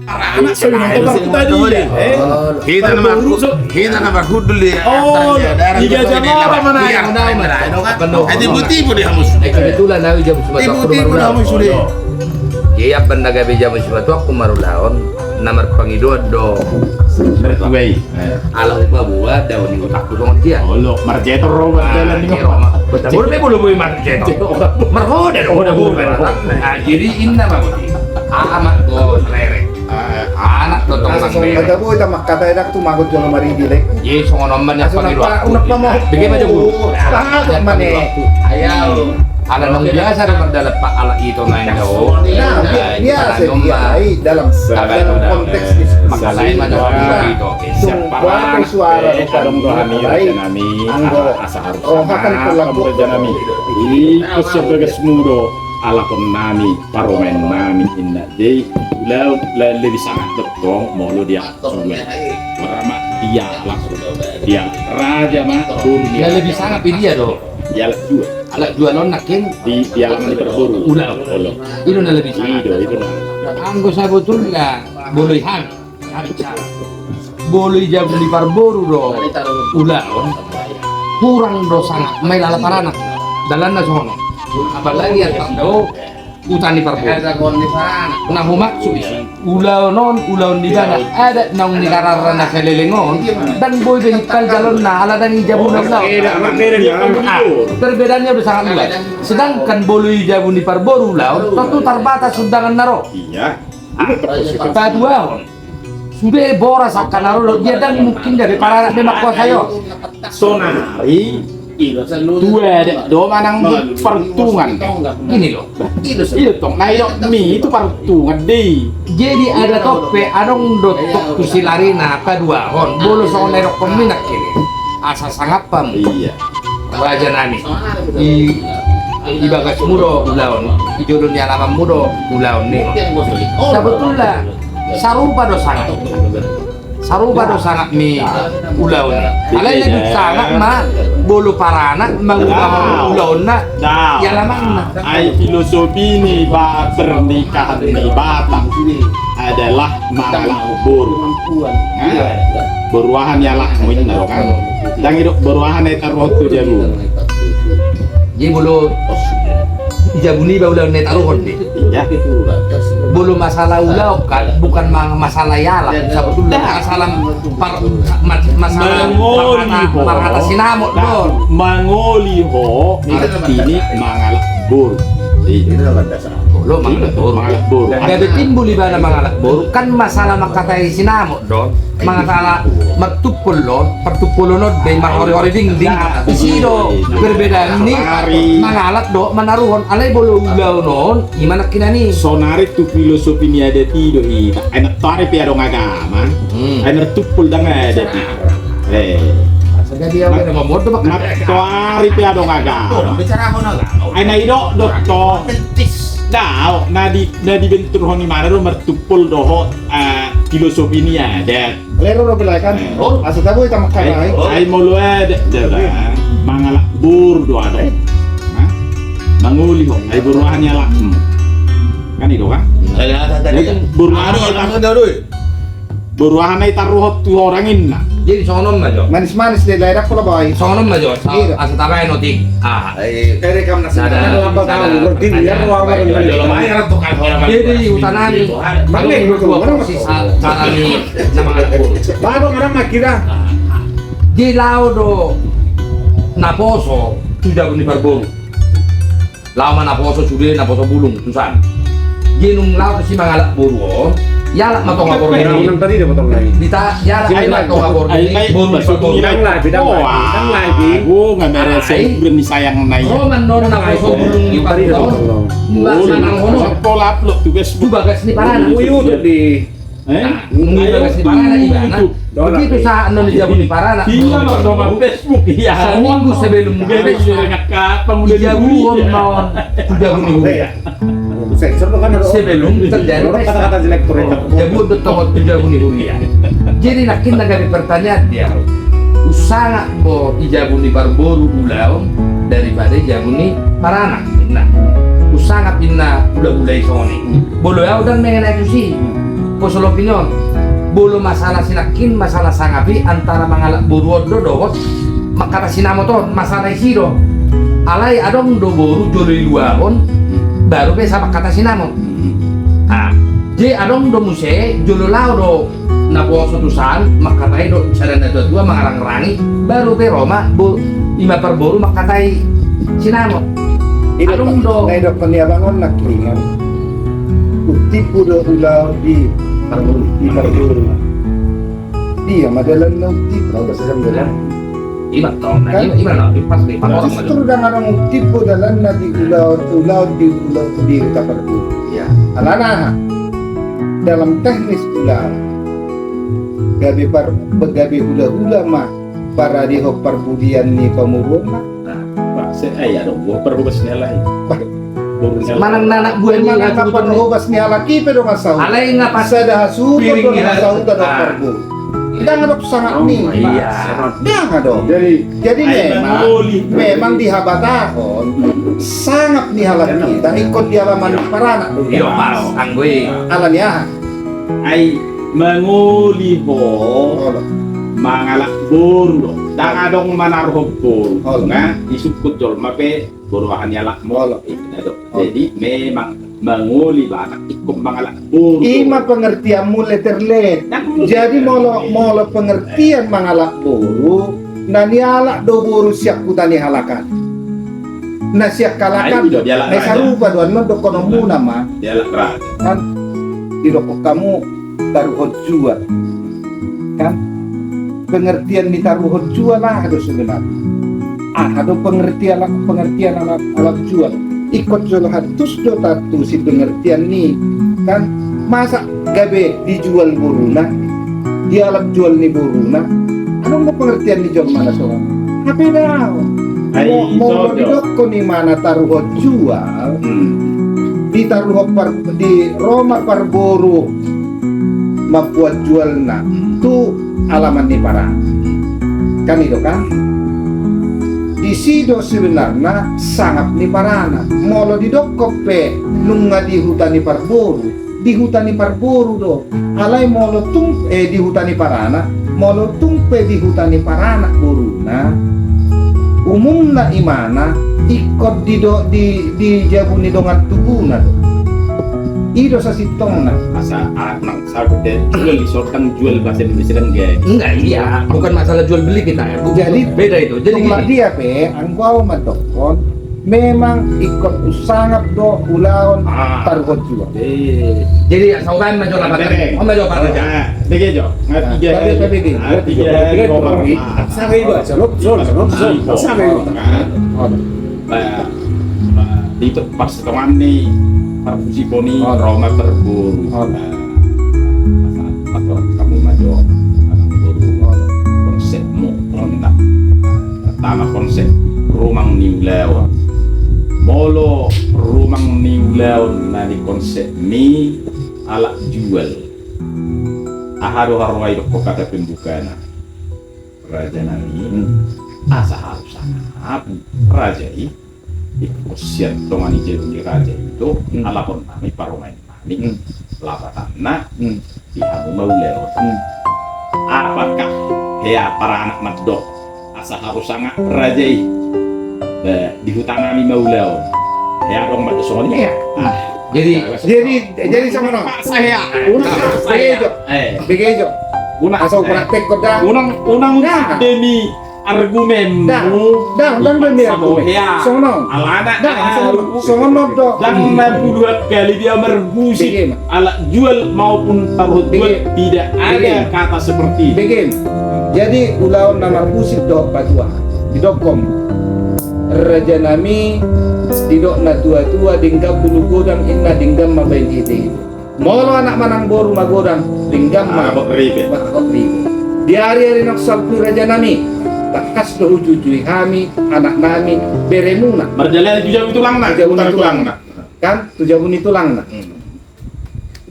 anak saya nonton tadi. Kita nama hudul dia. Oh, tiga jam orang mana yang Tibu-tibu dia hamus. Kebetulan nawi jam Tibu-tibu dia hamus sudah. Iya pendaga jam suatu aku marulaon nomor pangidodo. Bertuai. Alang pa buat daw ni utak ko dong dia. Olo, marjeto Robert jalan ni Roma. Betul be bulu boy marjeto. Marhoda do na bu. Jadi inna ba budi. Amat go rere. Anak totong sang be. Kata bu ita makata ida tu magot jo mari dilek. Ye songo nomban ya pagi Unak pa mo. Bigay aja bu. Sangat mane. Ayaw. Ala nang biasa rin magdalat pa ala ito na daw. Nah, biasa dia dalam konteks diskusi. Makasay man daw dito. Sumpah suara Karong rohani nami asa harus. Oh, akan berlaku nami. Ikut sebagai semudo ala kon nami paromen nami inna. Jadi lebih sangat betul molo dia sudah. Warama dia langsung dia raja mah Ya lebih sangat dia do. dia juga Ala jualon nakin di pialang di perburu. Ulah. Olo. Itu na lebih sangat. Itu nah. Anggo sa betul lah boleh han. Boleh jago di parboru do. Ulah. Kurang do sangat may lalaparana. Dalan na sono. Apalagi at do utan di parboru. Nah humaksu ulaw non ulaw di bana ada nang nikararana na kelelengon dan boy behikal jalon na ala dan ijabun na perbedaannya udah sangat luas. Sedangkan boleh jabun di parboru law tentu terbatas undangan naro. Iya. Padua sudah boras akan naro dia dan mungkin dari para anak demak kuasa yo. Sonari dua dek do manang pertungan Ini loh. itu tong na mi itu pertungan deh Jadi ada tope anong dotok kusilarina kadua hon bolo sa onero kominak kini asa sangapam iya raja nani i bagas mudo ulaon ijodon ya lama mudo ulaon nih sebetulnya sarupa do sangat mi ulaon alay lebih sangat mah bolo parana mengubah ulaon na ya lama na ai filosofi ni pernikahan ni Batak adalah malah beruahan ya lah mungkin kan dan hidup beruahan itu rotu jabu jadi bolo ijabuni ba ulaon net aruhon nih iya belum masalah ulau kan bukan masalah yala sebetulnya masalah masalah marhata sinamot don mangoli ho ini mangalak bur lo mangalak bur gabe timbul iba na mangalak bur kan masalah makatai sinamot don masalah mertupul lo pertupul lo bay mahori-hori ding isi do perbedaan ini mangalak do manaruhon alay bolo ulau non gimana kina nih sonari tu filosofi ni ada tido ina enak tarik ya dong agama enak tupul dang ada jadi apa yang mau tuh nak tarik ya dong agama Bicara apa nak? enak ido doktor dah nadi bentur honi mana lo mertupul doho filosofi ni ada Lero ro kan. Asa tabu ita makai. ai mulu ada mangalak bur do ada manguli ho ai buruhannya lah kan itu kan buruhan ai taruh tu orang inna jadi sonom aja Manis-manis di daerah pula boy. sonom aja asa tabay notik Dari kam nasi. Ada. Jadi utanani bangeng dua porsi salami nama aku. Baru orang makira. Di laudo naposo sudah di Parboru. Lama naposo sudah naposo bulung tusan. Jenung laut si mangalak buru. Yalak matong ngabor ini. Tadi dia potong lagi. Dita yalak ay matong ngabor ini. Buru Parboru. Bidang lagi. Aku nggak merasa berani sayang naik. Oh manon naposo bulung di Parboru. Sanang hono. Pola upload tuh guys. Itu bagas ni parana. di. Mungkin bagas ni parana ibana. Begitu sa ano ni Jabu ni parana. Iya no dong Facebook iya. Seminggu sebelum Beres ngakak pemuda Jabu naon Jabu ni huri. Sebelum terjadi Kata-kata jelek tuh. Jabu itu tokot Jabu ni huri. Jadi nakin nagari pertanyaan dia. Sangat bo Jabu ni Parboru ulau daripada Jabu ni parana. Nah, sangat pinna ulah-ulai soni. Bolo ya udah mengenai itu sih. Pusul opinion. Bulu masalah sinakin, masalah sangapi antara mangalak buruodo dohot makata sinamoton masalah isido. Alay adong do boru joloi luaon baru be sama kata sinamon. Ah, je adong do muse jolo lao do nabuo sotusan makatai do sadana dua mangarang-rangi baru be Roma bu lima perboru makatai sinamon. Adong do Nai do peniabangon nakingan. Utipu do ulau di Parburu. Dia madalan na utipu kalau bahasa Sunda. Iba tong, iba na pas di orang Justru dengan orang utipu dalan na di ulau di Parburu. ya. Alana dalam teknis ulau gabi hula-hula mah para di perbudian ni pemurung mah Pak, saya dong, gua perlu kesini lagi. Manang nanak buah ni Memang aku kapan hobas ni alaki pero masau. Alay nga pas Sada hasu piring pero nila. masau kada perbu. Jangan dok sangat ni. iya. Jangan dong. Jadi memang di habatakon sangat ni halaki kita ikut di halaman para anak dulu. Iyo pas anggoy. Alanya. Ai menguliho mangalak buru dang adong manarho buru nga isukut jol mape buruahan yalak molo jadi memang menguli banak ikut mangalak buru Ima pengertianmu letterlet. Jadi molo pengertian mangalak buru nani alak do buru siap kutani halakan. Na siap kalakan. Ay, dialak Ay raja. sarupa doan mo do kono muna ma. yalak raja Kan dirokok kamu taruhot jual kan pengertian ni taruhot jual lah ada sebenarnya ada pengertian alat jual ikut jual hatus do tatu si pengertian ni kan masa gabe dijual buruna di alat jual ni buruna ano pengertian dijual mana soal tapi dah Ay, mau so, didokko ni mana taruhot jual ditaruh di Roma Parburu membuat jual na tu alaman ni para kan itu kan di sido sebenarnya sangat ni parana molo di dokope nunga di hutan ni Parburu do alai molo di hutan ni parana molo tumpe di hutan ni parana buruna umumna imana ikut di jabuni dongan tuguna do ido sa sitong na asa anak sahabat jual disorkan jual bahasa Indonesia dan gak Enggak, iya, bukan masalah jual beli kita ya. Jadi, beda itu. Jadi tunggu gini, dia pe angkau madokon memang ikut sangat do ulaon targot juga jadi saukan maju apa kan? Oh maju apa aja. Dege jo, ngatiga Tapi, ngatiga Roma Sabe iba, salop, sabe iba. Dito pas teman nih Parfusi Boni Roma Parburu atau kamu maju anak buru konsepmu nak pertama konsep rumang niulao molo rumang niulao nani konsep ni alak jual aharo harwai dok kata pembukaan raja nani asa harus sangat raja ikosian tongani jadi raja itu alapon kami paromain kami lapatanna dihamu mauleo apakah ya para anak madok asa harus sangat raja di hutan kami mauleo ya dong madok soalnya jadi sama no saya begejo asal praktek kodang unang demi argumen dan bener sono alana sono do dan membuat kali dia merbusi ala jual maupun taruh jual tidak ada kata seperti begin jadi ulaon nama pusik do padua didokom raja nami didok na tua dinggam bulu godang inna dinggam mabain ide molo anak manang boru magodang dinggam Bakok ribe. di hari-hari nak sabtu raja nami takas do ujujui kami anak nami beremuna berjalan jauh itu lang nak Jauh itu lang nak. Kan tujabun itu lang na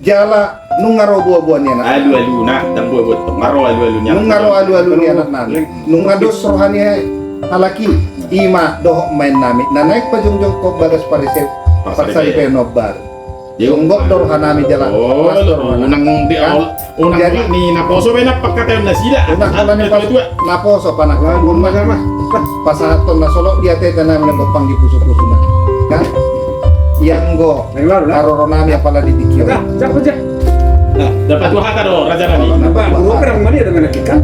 jala nungaro buah-buah ni anak alu nak dan buat ngaro alu nya nungaro ni anak nami nungados rohani halaki ima doh main nami na naik pajungjong ko bagas parisep pasari penobar Tunggok dor hanami jalan. Oh, Kelas dor hanami. unang di Kan? unang Jadi ni naposo ba napakatayon na sila. Unang kala ni pas naposo panak Gumma sama. pasaton na solo dia tete na menenggo panggi puso-puso na. Kan? Yang go Yang baru lah. karoro nami apala dipikir. Dah, siapa aja? Nah, dapat dua kata do Raja Nami. Apa? Guru kerang mana dengan ikan?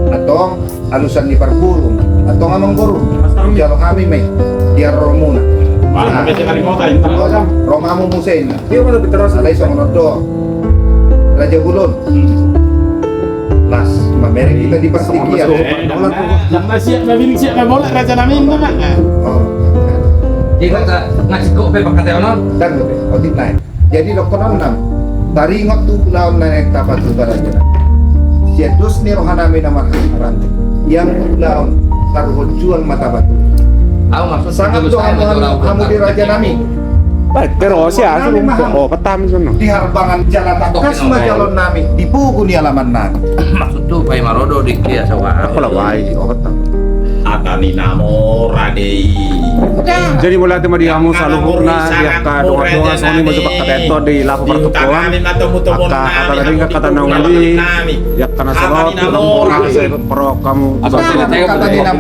Atong alusan di parburung atong amang burung. Asami. Jalo kami may dia romuna. Mana sampai sekali mau tayo. Romamu musein. Dia mana terus Alay sa do. Raja Bulon. Las mamere kita di Pastikia. Yang siap mabiling siap na bola Raja Nami nama. Oh. Di kata ngasih kopi pakai ono. Dan gobe, otit naik. Jadi lokonon nam. Taringot tu laon na nek tapat tu baraja. Siedus ni rohanami nama rante. Yang laon taruh jual mata batu. Aku maksud Sangat doa kamu di Raja Nami. Pero siya, oh patam sono. Di harbangan jalan takas majalon nami di buku ni alaman nami. maksud tuh Pai Marodo di kia sawa. Ako lah baik, oh patam. Atani namo radei. Jadi mulai tema dia kamu selalu na dia ka doa soni mo sepak kato di lapo pertukuan. Kata tadi kata naungan di ya kana solo pro kamu Kata ni namo